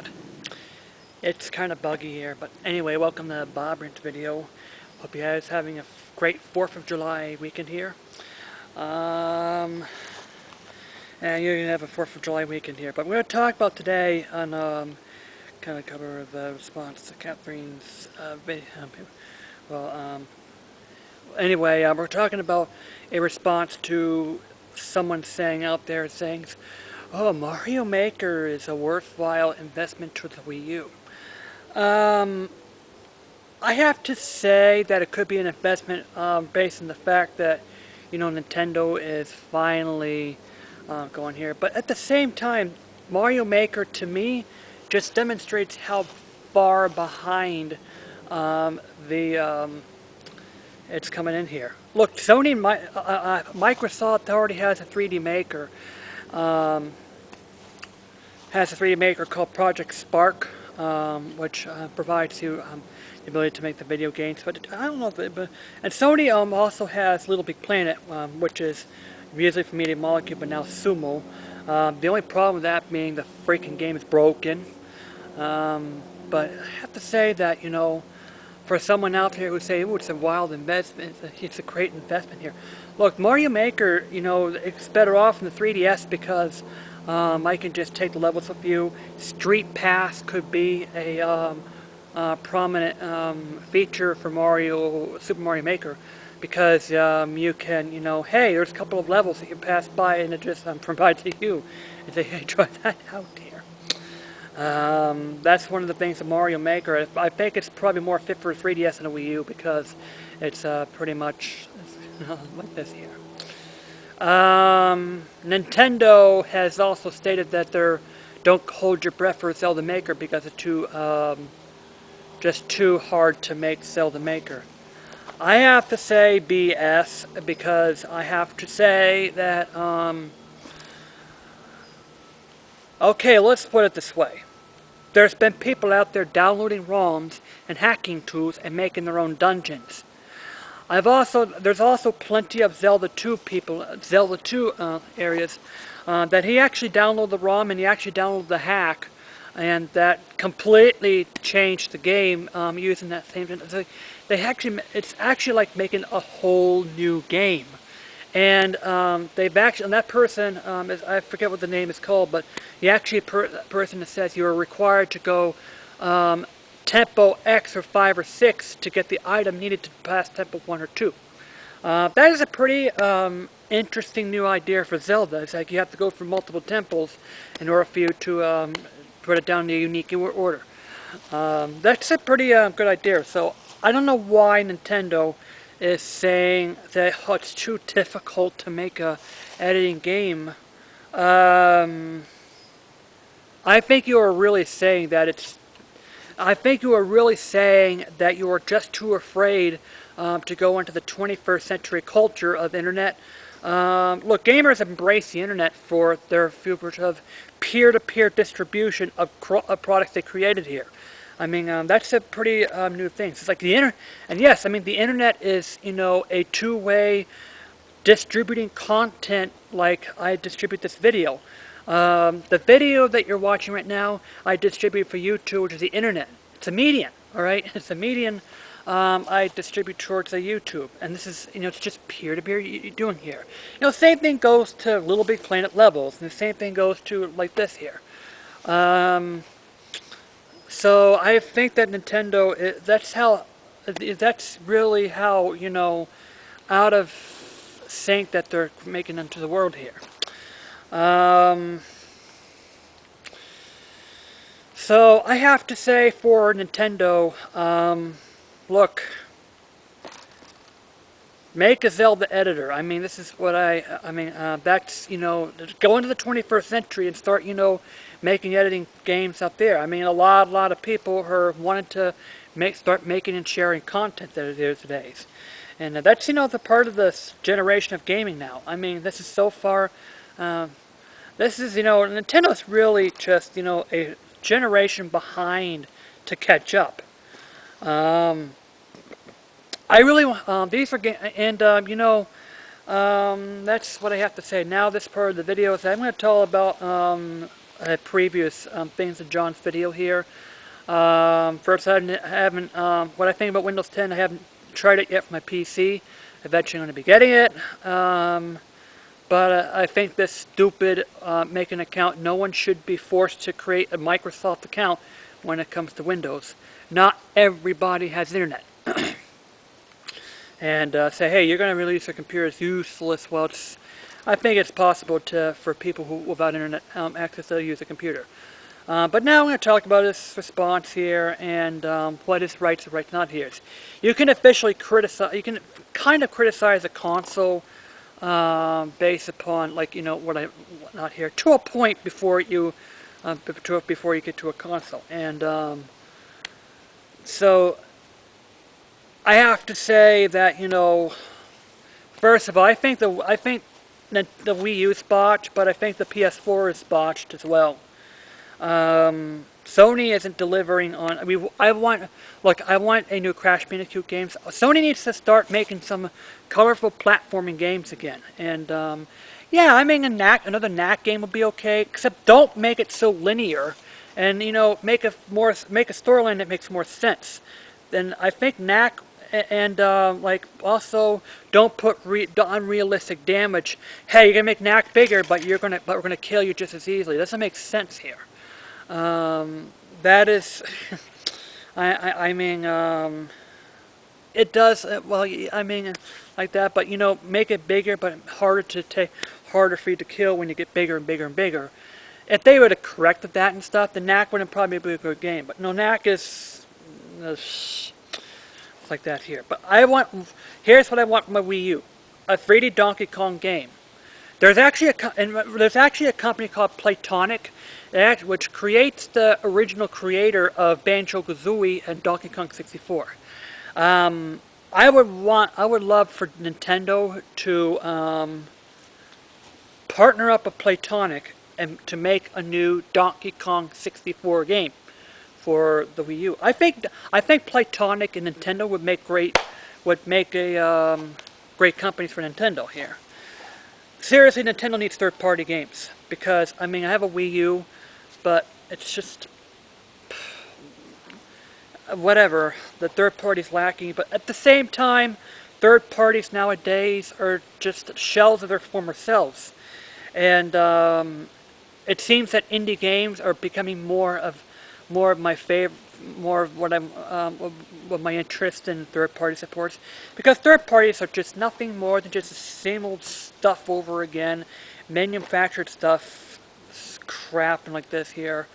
bad. It's kind of buggy here, but anyway, welcome to the Bob Rint video. Hope you guys having a great 4th of July weekend here. And you're going to have a 4th of July weekend here, but we're going to talk about today on kind of cover the response to Catherine's video. Anyway, we're talking about a response to someone saying out there saying, "Oh, Mario Maker is a worthwhile investment to the Wii U." I have to say that it could be an investment based on the fact that, you know, Nintendo is finally going here. But at the same time, Mario Maker to me just demonstrates how far behind it's coming in here. Look, Sony, Microsoft already has a 3D Maker. Has a 3D Maker called Project Spark, which provides you the ability to make the video games. But I don't know if it, and Sony also has Little Big Planet, which is usually for Media Molecule, but now Sumo. The only problem with that being the freaking game is broken. But I have to say that, you know, for someone out there who say, "Oh, it's a wild investment," it's a great investment here. Look, Mario Maker, you know, it's better off in the 3DS because I can just take the levels with you. Street Pass could be a prominent feature for Super Mario Maker, because you can, you know, hey, there's a couple of levels that you pass by and it just provides to you and say, hey, try that out here. That's one of the things of Mario Maker. I think it's probably more fit for a 3DS than a Wii U because it's pretty much like this here. Nintendo has also stated that don't hold your breath for Zelda Maker because it's just too hard to make Zelda Maker. I have to say BS, because I have to say that okay, let's put it this way. There's been people out there downloading ROMs and hacking tools and making their own dungeons. There's also plenty of Zelda 2 areas that he actually downloaded the ROM and he actually downloaded the hack, and that completely changed the game using that same. It's actually like making a whole new game, and that person I forget what the name is called, but he actually person that says you are required to go tempo X or 5 or 6 to get the item needed to pass tempo 1 or 2. That is a pretty interesting new idea for Zelda. It's like you have to go through multiple temples in order for you to put it down in a unique order. That's a pretty good idea. So I don't know why Nintendo is saying that it's too difficult to make a editing game. I think you are really saying that you are just too afraid to go into the 21st century culture of internet. Look, gamers embrace the internet for their future of peer-to-peer distribution of products they created here. I mean, that's a pretty new thing. So it's like the internet, and yes, I mean the internet is, you know, a two-way distributing content. Like I distribute this video. The video that you're watching right now, I distribute for YouTube, which is the internet. It's a medium, all right? It's a medium I distribute towards the YouTube, and this is, you know, it's just peer-to-peer you're doing here. You know, same thing goes to Little Big Planet levels, and the same thing goes to like this here. So I think that Nintendo, that's really how, you know, out of sync that they're making into the world here. So I have to say for Nintendo, look, make a Zelda editor. I mean, this is what that's, you know, go into the 21st century and start, you know, making editing games up there. I mean, a lot of people are wanting to start making and sharing content that are there today. And that's, you know, the part of this generation of gaming now. I mean, this is so far, this is, you know, Nintendo's really just, you know, a generation behind to catch up. I really, these are, and you know, that's what I have to say. Now this part of the video is I'm going to tell about previous things in John's video here. First, I haven't what I think about Windows 10. I haven't tried it yet for my PC. Eventually, I'm going to be getting it. But I think this stupid make an account. No one should be forced to create a Microsoft account when it comes to Windows. Not everybody has internet. And say, hey, you're going to release your computer as useless. Well, I think it's possible for people who without internet access to use a computer. But now I'm going to talk about this response here and what is rights and rights not here. You can officially criticize. You can kind of criticize a console based upon what not here to a point before you before you get to a console. And so I have to say that first of all, I think the Wii U is botched, but I think the PS4 is botched as well. Sony isn't delivering on. I want a new Crash Bandicoot games. Sony needs to start making some colorful platforming games again. And yeah, I mean another knack game would be okay, except don't make it so linear, and make a storyline that makes more sense. Then I think knack. And also don't put unrealistic damage. Hey, you're gonna make knack bigger, but we're gonna kill you just as easily. It doesn't make sense here. That is, I mean, it does. Well, I mean, like that. But make it bigger, but harder for you to kill when you get bigger and bigger and bigger. If they would have corrected that and stuff, the knack would have probably be a good game. But no, knack is. Like that here. But here's what I want from my Wii U: a 3D Donkey Kong game. There's actually a company called Playtonic, which creates the original creator of Banjo-Kazooie and Donkey Kong 64. I would love for Nintendo to partner up with Playtonic and to make a new Donkey Kong 64 game for the Wii U. I think Playtonic and Nintendo would make great companies for Nintendo here. Seriously, Nintendo needs third-party games because I mean I have a Wii U, but it's just whatever. The third party's lacking, but at the same time, third parties nowadays are just shells of their former selves, and it seems that indie games are becoming more of my favorite, more of what what my interest in third-party supports, because third parties are just nothing more than just the same old stuff over again, manufactured stuff, crap, and like this here.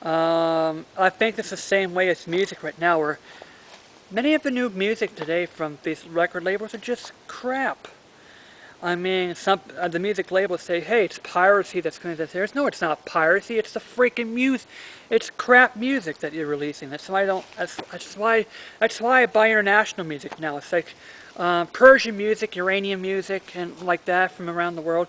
I think it's the same way as music right now, where many of the new music today from these record labels are just crap. I mean, the music labels say, "Hey, it's piracy that's going to this." No, it's not piracy. It's the freaking music. It's crap music that you're releasing. That's why I don't. That's why I buy international music now. It's like Persian music, Iranian music, and like that from around the world.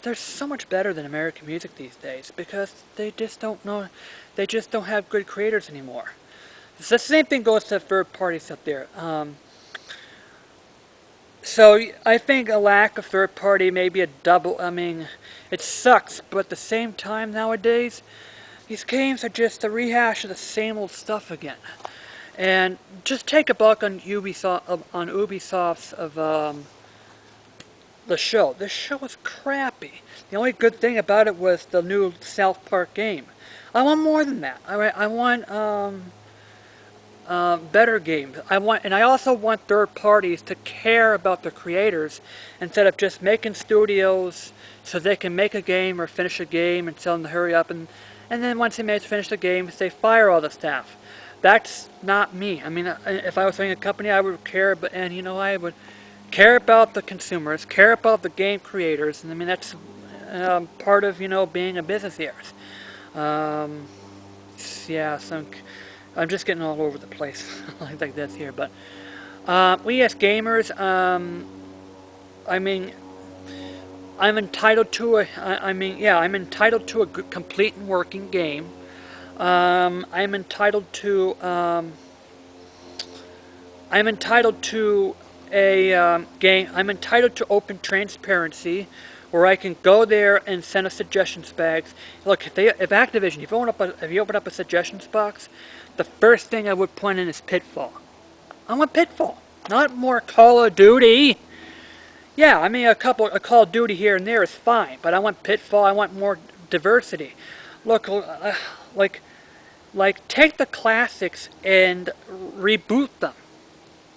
They're so much better than American music these days because they just don't know. They just don't have good creators anymore. So the same thing goes to third parties up there. So I think a lack of third party may be a double. I mean, it sucks, but at the same time nowadays, these games are just a rehash of the same old stuff again. And just take a buck on Ubisoft's of the show. This show was crappy. The only good thing about it was the new South Park game. I want more than that. I want better games. I also want third parties to care about their creators instead of just making studios so they can make a game or finish a game and tell them to hurry up, and then once they finish the game, they fire all the staff. That's not me. I mean, if I was running a company, I would care, I would care about the consumers, care about the game creators, and I mean that's part of being a business here. Yeah, so I'm just getting all over the place like this here, but we as gamers, I mean, I'm entitled to I'm entitled to a good, complete and working game. I'm entitled to a game. I'm entitled to open transparency where I can go there and send a suggestions bags. Look, if Activision, if you open up a suggestions box, the first thing I would point in is Pitfall. I want Pitfall, not more Call of Duty. Yeah, I mean a Call of Duty here and there is fine, but I want Pitfall. I want more diversity. Look, like take the classics and reboot them.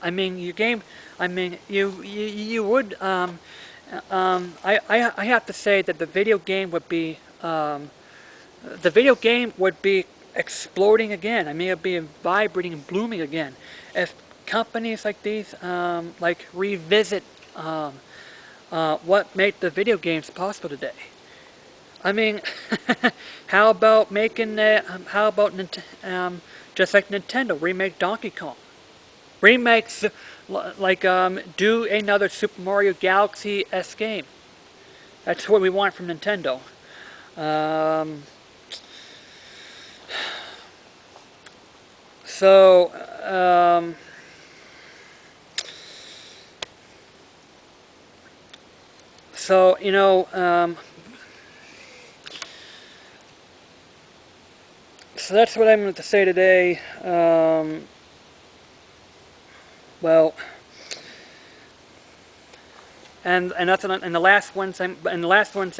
I mean, your game. I mean, you would. I have to say that the video game would be exploding again. I mean, it'd be vibrating and blooming again if companies like these like revisit what made the video games possible today. I mean, how about making just like Nintendo remake Donkey Kong? Remakes like do another Super Mario Galaxy-esque game. That's what we want from Nintendo. Um, so you know, so that's what I'm going to say today. Well, and that's and the last ones that last ones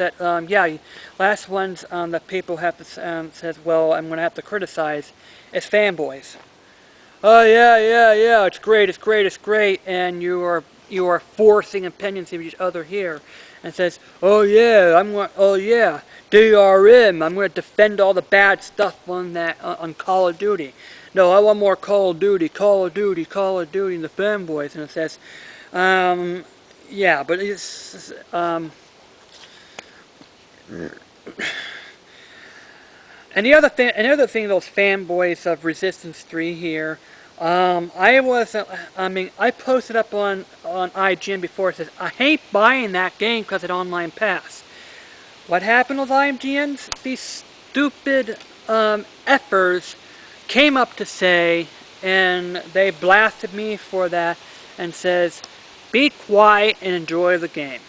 that people have to says, well, I'm going to have to criticize is fanboys. Oh yeah, it's great, and you are forcing opinions of each other here, and says, oh yeah, DRM, I'm going to defend all the bad stuff on on Call of Duty. No, I want more Call of Duty, and the fanboys, and it says, yeah, but it's and the other thing, those fanboys of Resistance 3 here. I posted up on IGN before. It says I hate buying that game because it's online pass. What happened with IGNs? These stupid effers came up to say, and they blasted me for that, and says, "Be quiet and enjoy the game."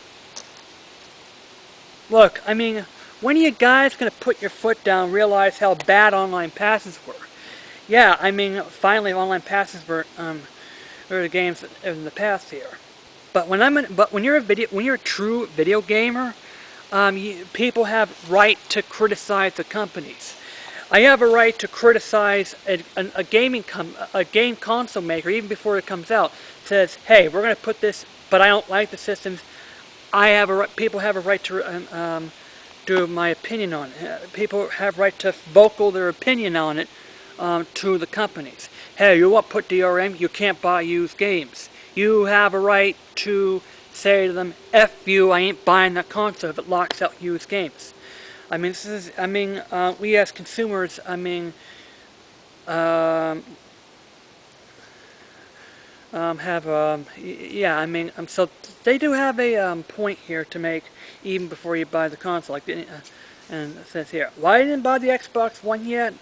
Look, I mean, when are you guys gonna put your foot down and realize how bad online passes were? Yeah, I mean, finally, online passes were the games in the past here. But when you're a true video gamer, people have right to criticize the companies. I have a right to criticize a game console maker even before it comes out. Says, hey, we're going to put this, but I don't like the systems. People have a right to do my opinion on it. People have right to vocal their opinion on it. To the companies. Hey, you want to put DRM? You can't buy used games. You have a right to say to them, F you, I ain't buying that console if it locks out used games. I mean, we as consumers, so they do have a point here to make even before you buy the console. Like, and it says here, why didn't buy the Xbox One yet?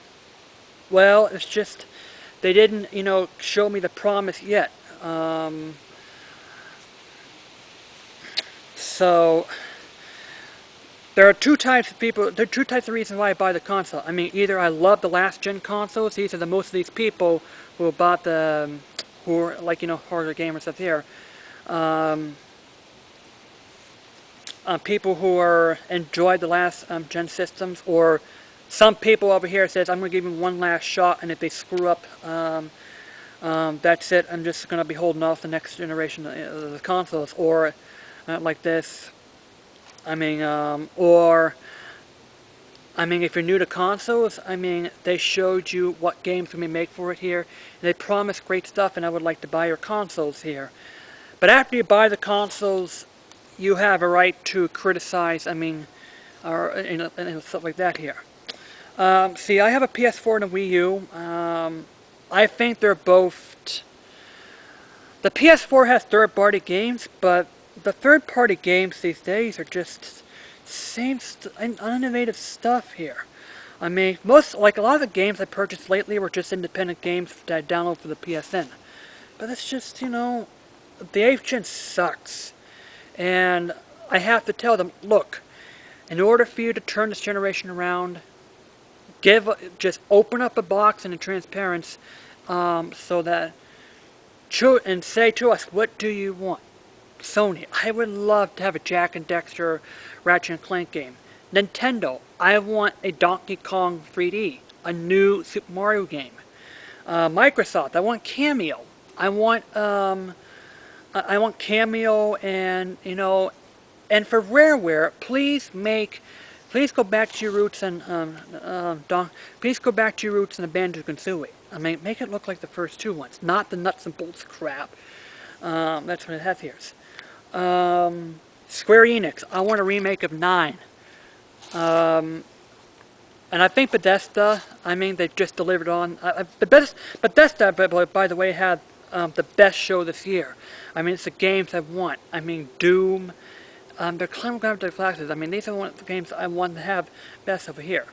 Well, it's just they didn't, show me the promise yet. So there are two types of people. There are two types of reasons why I buy the console. I mean, either I love the last gen consoles. These are most of these people who bought who are like harder gamers stuff here. People who enjoyed the last gen systems, or some people over here says, I'm going to give them one last shot, and if they screw up, that's it. I'm just going to be holding off the next generation of the consoles. Or like this. If you're new to consoles, they showed you what games can be made for it here. And they promised great stuff, and I would like to buy your consoles here. But after you buy the consoles, you have a right to criticize, and stuff like that here. See, I have a PS4 and a Wii U. I think they're both... The PS4 has third-party games, but the third-party games these days are just same innovative stuff here. A lot of the games I purchased lately were just independent games that I download for the PSN. But it's just, the 8th gen sucks. And I have to tell them, look, in order for you to turn this generation around, just open up a box in a transparency, so that and say to us, what do you want? Sony, I would love to have a Jack and Dexter Ratchet and Clank game. Nintendo, I want a Donkey Kong 3D, a new Super Mario game. Microsoft, I want Cameo. I want Cameo, and and for Rareware, please go back to your roots, and please go back to your roots in the Banjo-Kazooie. I mean, make it look like the first two ones, not the nuts and bolts crap. That's what it has here. Square Enix, I want a remake of 9. And I think Bethesda, I mean, they've just delivered on... Bethesda, by the way, had the best show this year. I mean, it's the games I want. I mean, Doom, they're climbing down to the classes. I mean, these are one of the games I want to have best over here.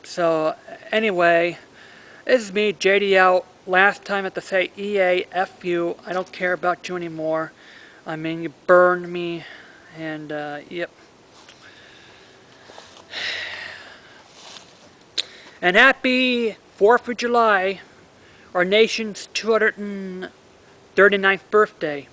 So, anyway, this is me, JD out. Last time I have to say, EA, F you. I don't care about you anymore. I mean, you burned me, and, yep. And happy 4th of July, our nation's 239th birthday.